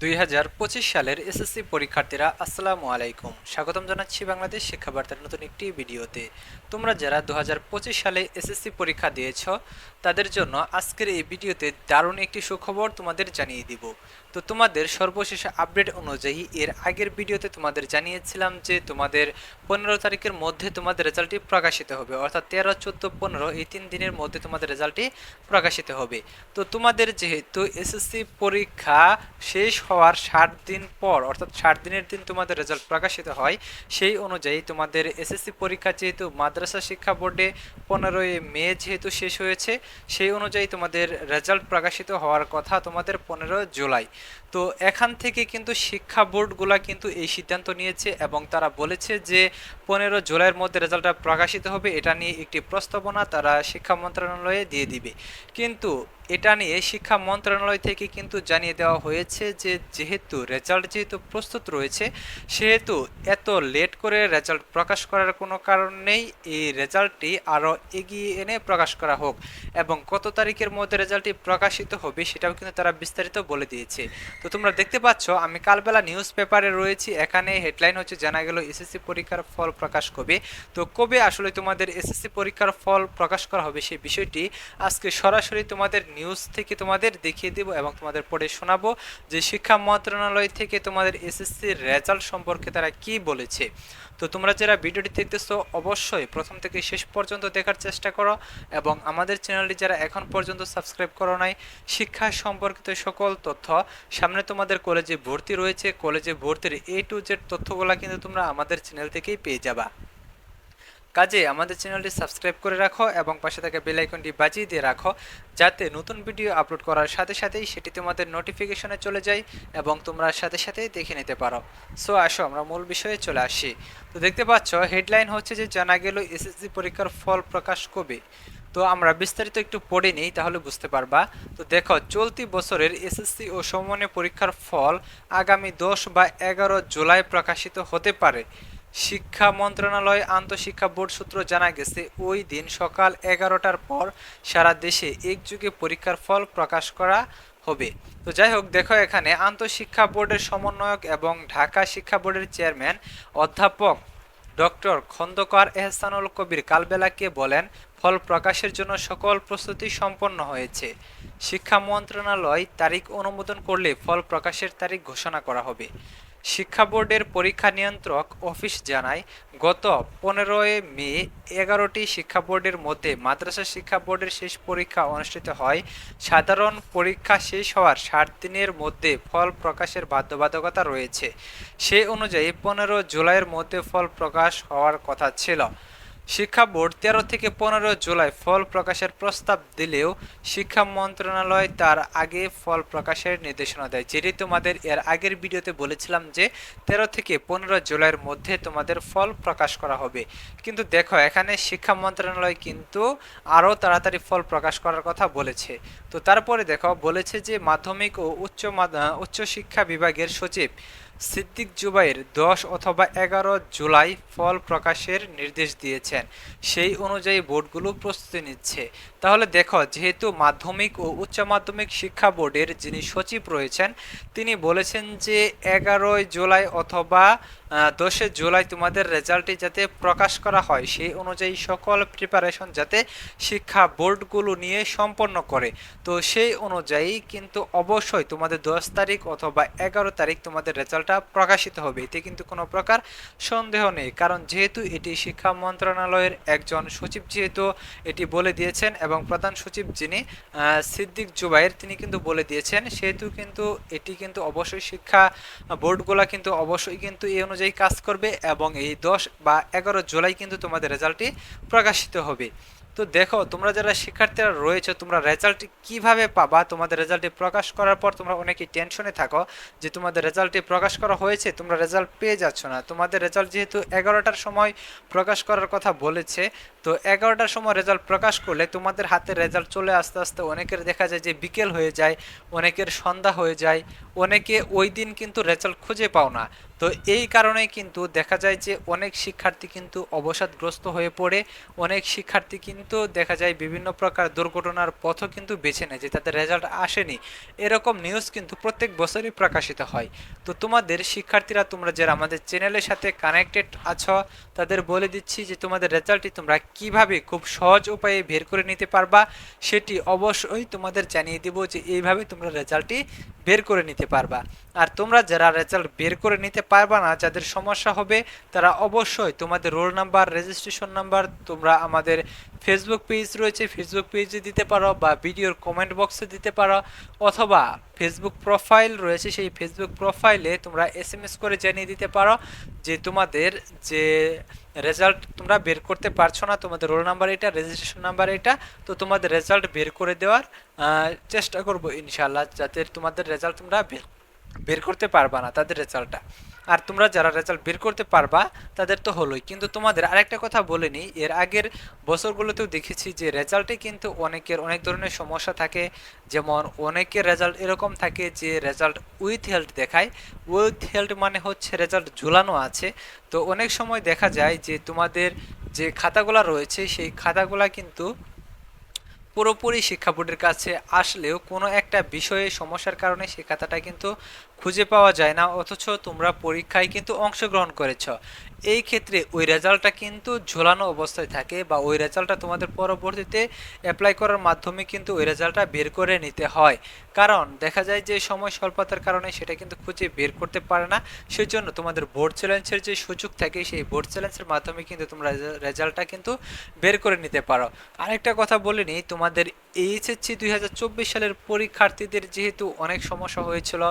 2025 সালের এসএসসি পরীক্ষার্থীরা আসসালামু আলাইকুম। স্বাগতম জানাচ্ছি বাংলাদেশ শিক্ষা বার্তার নতুন একটি ভিডিওতে। তোমরা যারা 2025 সালে এসএসসি পরীক্ষা দিয়েছ তাদের জন্য আজকের এই ভিডিওতে দারুণ একটি সুখবর তোমাদের জানিয়ে দিব। তো তোমাদের সর্বশেষ আপডেট অনুযায়ী এর আগের ভিডিওতে তোমাদের জানিয়েছিলাম যে তোমাদের 15 তারিখের মধ্যে তোমাদের রেজাল্টটি প্রকাশিত হবে, অর্থাৎ 13, 14, 15 এই 3 দিনের মধ্যে তোমাদের রেজাল্টটি প্রকাশিত হবে। তো তোমাদের যেহেতু এসএসসি পরীক্ষা শেষ হওয়ার 60 দিন পর, অর্থাৎ 60 দিনের দিন তোমাদের রেজাল্ট প্রকাশিত হয়, সেই অনুযায়ী তোমাদের এসএসসি পরীক্ষা যেহেতু মাদ্রাসা শিক্ষা বোর্ডে 15ই মে যেহেতু শেষ হয়েছে, সেই অনুযায়ী তোমাদের রেজাল্ট প্রকাশিত হওয়ার কথা তোমাদের 15 জুলাই। তো এখান থেকে কিন্তু শিক্ষা বোর্ডগুলা কিন্তু এই সিদ্ধান্ত নিয়েছে এবং তারা বলেছে যে 15 জুলাইয়ের মধ্যে রেজাল্টটা প্রকাশিত হবে। এটা নিয়ে একটি প্রস্তাবনা তারা শিক্ষা মন্ত্রণালয়ে দিয়ে দিবে। কিন্তু এটা নিয়ে শিক্ষা মন্ত্রণালয় থেকে কিন্তু জানিয়ে দেওয়া হয়েছে যে যেহেতু রেজাল্ট যেহেতু প্রস্তুত রয়েছে, সেহেতু এত লেট করে রেজাল্ট প্রকাশ করার কোনো কারণ নেই। এই রেজাল্টটি আরও এগিয়ে এনে প্রকাশ করা হোক এবং কত তারিখের মধ্যে রেজাল্টটি প্রকাশিত হবে সেটাও কিন্তু তারা বিস্তারিত বলে দিয়েছে। তো তোমরা দেখতে পাচ্ছ আমি কালবেলা নিউজ পেপারে রয়েছি, এখানে হেডলাইন হচ্ছে জানা গেল এসএসসি পরীক্ষার ফল প্রকাশ কবে। তো কবে আসলে তোমাদের এসএসসি পরীক্ষার ফল প্রকাশ করা হবে সেই বিষয়টি আজকে সরাসরি তোমাদের নিউজ থেকে তোমাদের দেখিয়ে দেব এবং তোমাদের পড়ে শোনাবো যে শিক্ষা মন্ত্রণালয় থেকে তোমাদের এসএসসির রেজাল্ট সম্পর্কে তারা কি বলেছে। তো তোমরা যারা ভিডিওটি দেখতেছো অবশ্যই প্রথম থেকে শেষ পর্যন্ত দেখার চেষ্টা করো এবং আমাদের চ্যানেলটি যারা এখন পর্যন্ত সাবস্ক্রাইব করো নাই, শিক্ষা সম্পর্কিত সকল তথ্য, সামনে তোমাদের কলেজে ভর্তি রয়েছে, কলেজে ভর্তির A to Z তথ্যগুলো কিন্তু তোমরা আমাদের চ্যানেল থেকেই পেয়ে যাবা। কাজে আমাদের চ্যানেলটি সাবস্ক্রাইব করে রাখো এবং পাশে থাকা বেল আইকনটি বাজিয়ে দিয়ে রাখো, যাতে নতুন ভিডিও আপলোড করার সাথে সাথেই সেটি তোমাদের নোটিফিকেশনে চলে যায় এবং তোমরা সাথে সাথেই দেখে নিতে পারো। সো আসো আমরা মূল বিষয়ে চলে আসি। তো দেখতে পাচ্ছ হেডলাইন হচ্ছে যে জানা গেল এসএসসি পরীক্ষার ফল প্রকাশ কবে। তো আমরা বিস্তারিত একটু পড়ে নিই, তাহলে বুঝতে পারবা। তো দেখো, চলতি বছরের এসএসসি ও সমমানের পরীক্ষার ফল আগামী 10 বা 11 জুলাই প্রকাশিত হতে পারে। শিক্ষা মন্ত্রণালয় আন্তঃশিক্ষা বোর্ড সূত্র জানা গেছে ওই দিন সকাল 11টার পর সারা দেশে একযোগে পরীক্ষার ফল প্রকাশ করা হবে। তো যাই হোক, দেখো এখানে আন্তঃশিক্ষা বোর্ডের সমন্বয়ক এবং ঢাকা শিক্ষা বোর্ডের চেয়ারম্যান অধ্যাপক ডক্টর খন্দকার এহসানুল কবির কালবেলাকে বলেন, ফল প্রকাশের জন্য সকল প্রস্তুতি সম্পন্ন হয়েছে। শিক্ষা মন্ত্রণালয় তারিখ অনুমোদন করলে ফল প্রকাশের তারিখ ঘোষণা করা হবে। শিক্ষা বোর্ডের পরীক্ষা নিয়ন্ত্রক অফিস জানায়, গত 15 মে 11টি শিক্ষা বোর্ডের মধ্যে মাদ্রাসা শিক্ষা বোর্ডের শেষ পরীক্ষা অনুষ্ঠিত হয়। সাধারণ পরীক্ষা শেষ হওয়ার 60 দিনের মধ্যে ফল প্রকাশের বাধ্যবাধকতা রয়েছে। সে অনুযায়ী 15 জুলাইয়ের মধ্যে ফল প্রকাশ হওয়ার কথা ছিল। শিক্ষা বোর্ড 13 থেকে 15 জুলাই ফল প্রকাশের প্রস্তাব দিলেও শিক্ষা মন্ত্রণালয় তার আগে ফল প্রকাশের নির্দেশনা দেয়, যেটি তোমাদের এর আগের ভিডিওতে বলেছিলাম যে 13 থেকে 15 জুলাইয়ের মধ্যে তোমাদের ফল প্রকাশ করা হবে। কিন্তু দেখো এখানে শিক্ষা মন্ত্রণালয় কিন্তু আরও তাড়াতাড়ি ফল প্রকাশ করার কথা বলেছে। তো তারপরে দেখো বলেছে যে মাধ্যমিক ও উচ্চ শিক্ষা বিভাগের সচিব সিদ্দিক জুবাইর 10 অথবা 11 জুলাই ফল প্রকাশের নির্দেশ দিয়েছেন। সেই অনুযায়ী বোর্ডগুলো প্রস্তুতি নিচ্ছে। তাহলে দেখো, যেহেতু মাধ্যমিক ও উচ্চ মাধ্যমিক শিক্ষা বোর্ডের যিনি সচিব রয়েছেন তিনি বলেছেন যে 11 জুলাই অথবা 10 জুলাই তোমাদের রেজাল্টটি যাতে প্রকাশ করা হয়, সেই অনুযায়ী সকল প্রিপারেশন যাতে শিক্ষা বোর্ডগুলো নিয়ে সম্পন্ন করে। তো সেই অনুযায়ী কিন্তু অবশ্যই তোমাদের 10 তারিখ অথবা 11 তারিখ তোমাদের রেজাল্টটা প্রকাশিত হবে, এতে কিন্তু কোনো প্রকার সন্দেহ নেই। কারণ যেহেতু এটি শিক্ষা মন্ত্রণালয়ের একজন সচিব যেহেতু এটি বলে দিয়েছেন এবং প্রধান সচিব যিনি সিদ্দিক জুবাইর তিনি কিন্তু বলে দিয়েছেন, সেহেতু কিন্তু এটি কিন্তু অবশ্যই শিক্ষা বোর্ডগুলা কিন্তু অবশ্যই কিন্তু এই অনুযায়ী কাজ করবে এবং এই 10 বা 11 জুলাই কিন্তু তোমাদের রেজাল্টটি প্রকাশিত হবে। তো দেখো, তোমরা যারা শিক্ষার্থীরা রয়েছে তোমরা রেজাল্ট কিভাবে পাবা। তোমাদের রেজাল্টটি প্রকাশ করার পর তোমরা অনেকেই টেনশনে থাকো যে তোমাদের রেজাল্টটি প্রকাশ করা হয়েছে, তোমরা রেজাল্ট পেয়ে যাচ্ছ না। তোমাদের রেজাল্ট যেহেতু 11টার সময় প্রকাশ করার কথা বলেছে, তো 11টার সময় রেজাল্ট প্রকাশ করলে তোমাদের হাতে রেজাল্ট চলে আস্তে আস্তে অনেকের দেখা যায় যে বিকেল হয়ে যায়, অনেকের সন্ধ্যা হয়ে যায়, অনেকে ওই দিন কিন্তু রেজাল্ট খুঁজে পাও না। তো এই কারণে কিন্তু দেখা যায় যে অনেক শিক্ষার্থী কিন্তু অবসাদগ্রস্ত হয়ে পড়ে, অনেক শিক্ষার্থী কিন্তু দেখা যায় বিভিন্ন প্রকার দুর্ঘটনার পথও কিন্তু বেছে নেয় যে তাদের রেজাল্ট আসেনি। এরকম নিউজ কিন্তু প্রত্যেক বছরই প্রকাশিত হয়। তো তোমাদের শিক্ষার্থীরা, তোমরা যারা আমাদের চ্যানেলের সাথে কানেক্টেড আছো, তাদের বলে দিচ্ছি যে তোমাদের রেজাল্টটি তোমরা কিভাবে খুব সহজ উপায়ে বের করে নিতে পারবা সেটি অবশ্যই তোমাদের জানিয়ে দেব যে এইভাবে তোমরা রেজাল্টটি বের করে নিতে পারবা। আর তোমরা যারা রেজাল্ট বের করে নিতে পারবা না, যাদের সমস্যা হবে, তারা অবশ্যই তোমাদের রোল নাম্বার, রেজিস্ট্রেশন নাম্বার তোমরা আমাদের ফেসবুক পেজ রয়েছে, ফেসবুক পেজে দিতে পারো বা ভিডিওর কমেন্ট বক্সে দিতে পারো, অথবা ফেসবুক প্রোফাইল রয়েছে, সেই ফেসবুক প্রোফাইলে তোমরা এসএমএস করে জানিয়ে দিতে পারো যে তোমাদের যে রেজাল্ট তোমরা বের করতে পারছো না, তোমাদের রোল নাম্বার এটা, রেজিস্ট্রেশন নাম্বার এটা, তো তোমাদের রেজাল্ট বের করে দেওয়ার চেষ্টা করব ইনশাআল্লাহ, যাতে তোমাদের রেজাল্ট তোমরা বের করতে পারবা না তাদের রেজাল্টটা। আর তোমরা যারা রেজাল্ট বের করতে পারবা তাদের তো হলোই, কিন্তু তোমাদের আরেকটা কথা বলে নিই, এর আগের বছরগুলোতেও দেখেছি যে রেজাল্টে কিন্তু অনেকের অনেক ধরনের সমস্যা থাকে। যেমন অনেকের রেজাল্ট এরকম থাকে যে রেজাল্ট উইথ হেল্ড দেখায়। উইথ হেল্ড মানে হচ্ছে রেজাল্ট ঝুলানো আছে। তো অনেক সময় দেখা যায় যে তোমাদের যে খাতাগুলো রয়েছে সেই খাতাগুলা কিন্তু পুরোপুরি শিক্ষা বোর্ডের কাছে আসলেও কোনো একটা বিষয়ে সমস্যার কারণে সেই খাতাটা কিন্তু খুঁজে পাওয়া যায় না, অথচ তোমরা পরীক্ষায় কিন্তু অংশগ্রহণ করেছ। এই ক্ষেত্রে ওই রেজাল্টটা কিন্তু ঝোলানো অবস্থায় থাকে, বা ওই রেজাল্টটা তোমাদের পরবর্তীতে অ্যাপ্লাই করার মাধ্যমে কিন্তু ওই রেজাল্টটা বের করে নিতে হয়। কারণ দেখা যায় যে সময় স্বল্পতার কারণে সেটা কিন্তু খুঁজে বের করতে পারে না। সেই জন্য তোমাদের বোর্ড চ্যালেঞ্জের যে সুযোগ থাকে, সেই বোর্ড চ্যালেঞ্জের মাধ্যমে কিন্তু তোমরা রেজাল্টটা কিন্তু বের করে নিতে পারো। আরেকটা কথা বলে নিই, তোমাদের এইচএসসি 2024 সালের পরীক্ষার্থীদের যেহেতু অনেক সমস্যা হয়েছিল,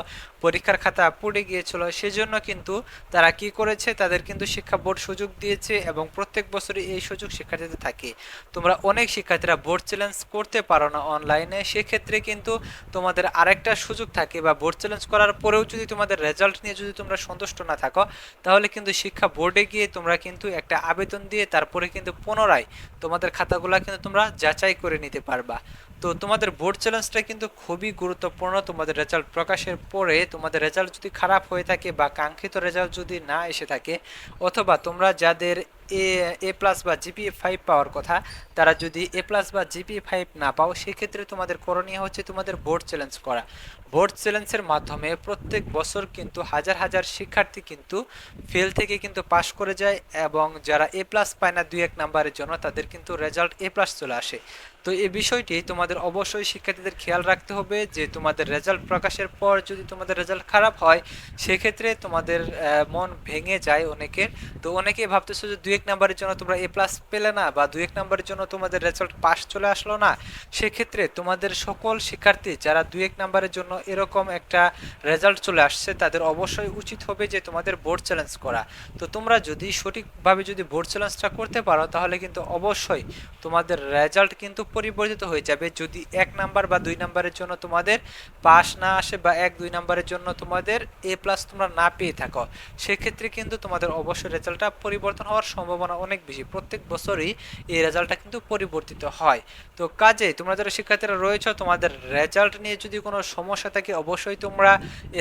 পরীক্ষার খাতা পড়ে গিয়েছিল, সেজন্য কিন্তু তারা কি করেছে, তাদের কিন্তু শিক্ষা বোর্ড সুযোগ দিয়েছে এবং প্রত্যেক বছরই এই সুযোগ শিক্ষার্থীদের থাকে। তোমরা অনেক শিক্ষার্থীরা বোর্ড চ্যালেঞ্জ করতে পারো না অনলাইনে, সেক্ষেত্রে কিন্তু তোমাদের আরেকটা সুযোগ থাকে, বা বোর্ড চ্যালেঞ্জ করার পরেও যদি তোমাদের রেজাল্ট নিয়ে যদি তোমরা সন্তুষ্ট না থাকো, তাহলে কিন্তু শিক্ষা বোর্ডে গিয়ে তোমরা কিন্তু একটা আবেদন দিয়ে তারপরে কিন্তু পুনরায় তোমাদের খাতাগুলা কিন্তু তোমরা যাচাই করে নিতে পারবা। তো তোমাদের বোর্ড চ্যালেঞ্জটা কিন্তু খুবই গুরুত্বপূর্ণ। তোমাদের রেজাল্ট প্রকাশের পরে তোমাদের রেজাল্ট যদি খারাপ হয়ে থাকে বা কাঙ্ক্ষিত রেজাল্ট যদি না এসে থাকে, অথবা তোমরা যাদের এ প্লাস বা জিপিএ 5 পাওয়ার কথা, তারা যদি এ প্লাস বা জিপিএ 5 না পাও, সেক্ষেত্রে তোমাদের করণীয় হচ্ছে তোমাদের বোর্ড চ্যালেঞ্জ করা। বোর্ড চ্যালেঞ্জের মাধ্যমে প্রত্যেক বছর কিন্তু হাজার হাজার শিক্ষার্থী কিন্তু ফেল থেকে কিন্তু পাশ করে যায়, এবং যারা এ প্লাস পায় না 2-1 নাম্বারের জন্য, তাদের কিন্তু রেজাল্ট এ প্লাস চলে আসে। তো এই বিষয়টি তোমাদের অবশ্যই শিক্ষার্থীদের খেয়াল রাখতে হবে যে তোমাদের রেজাল্ট প্রকাশের পর যদি তোমাদের রেজাল্ট খারাপ হয়, সেক্ষেত্রে তোমাদের মন ভেঙে যায় অনেকের। তো অনেকেই ভাবতেছো যে 2-1 নাম্বারের জন্য তোমরা এ প্লাস পেলে না, বা 2-1 নাম্বারের জন্য তোমাদের রেজাল্ট পাস চলে আসলো না। সেক্ষেত্রে তোমাদের সকল শিক্ষার্থী যারা 2-1 নাম্বারের জন্য এরকম একটা রেজাল্ট চলে আসছে, তাদের অবশ্যই উচিত হবে যে তোমাদের বোর্ড চ্যালেঞ্জ করা। তো তোমরা যদি সঠিকভাবে যদি বোর্ড চ্যালেঞ্জটা করতে পারো, তাহলে কিন্তু অবশ্যই তোমাদের রেজাল্ট কিন্তু পরিবর্তিত হয়ে যাবে। যদি 1 নাম্বার বা 2 নাম্বারের জন্য তোমাদের পাস না আসে, বা 1-2 নাম্বারের জন্য তোমাদের এ প্লাস তোমরা না পেয়ে থাকো, সেক্ষেত্রে কিন্তু তোমাদের অবশ্যই রেজাল্টটা পরিবর্তন হওয়ার সম্ভাবনা অনেক বেশি। প্রত্যেক বছরই এই রেজাল্টটা কিন্তু পরিবর্তিত হয়। তো কাজে তোমরা যারা শিক্ষার্থীরা রয়েছে, তোমাদের রেজাল্ট নিয়ে যদি কোনো সমস্যা থাকে, অবশ্যই তোমরা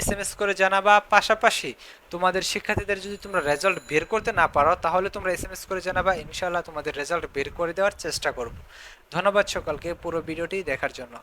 এসএমএস করে জানাবা। পাশাপাশি তোমাদের শিক্ষার্থীদের যদি তোমরা রেজাল্ট বের করতে না পারো, তাহলে তোমরা এসএমএস করে জানাবা, ইনশাআল্লাহ তোমাদের রেজাল্ট বের করে দেওয়ার চেষ্টা করব। ধন্যবাদ সকলকে পুরো ভিডিওটি দেখার জন্য।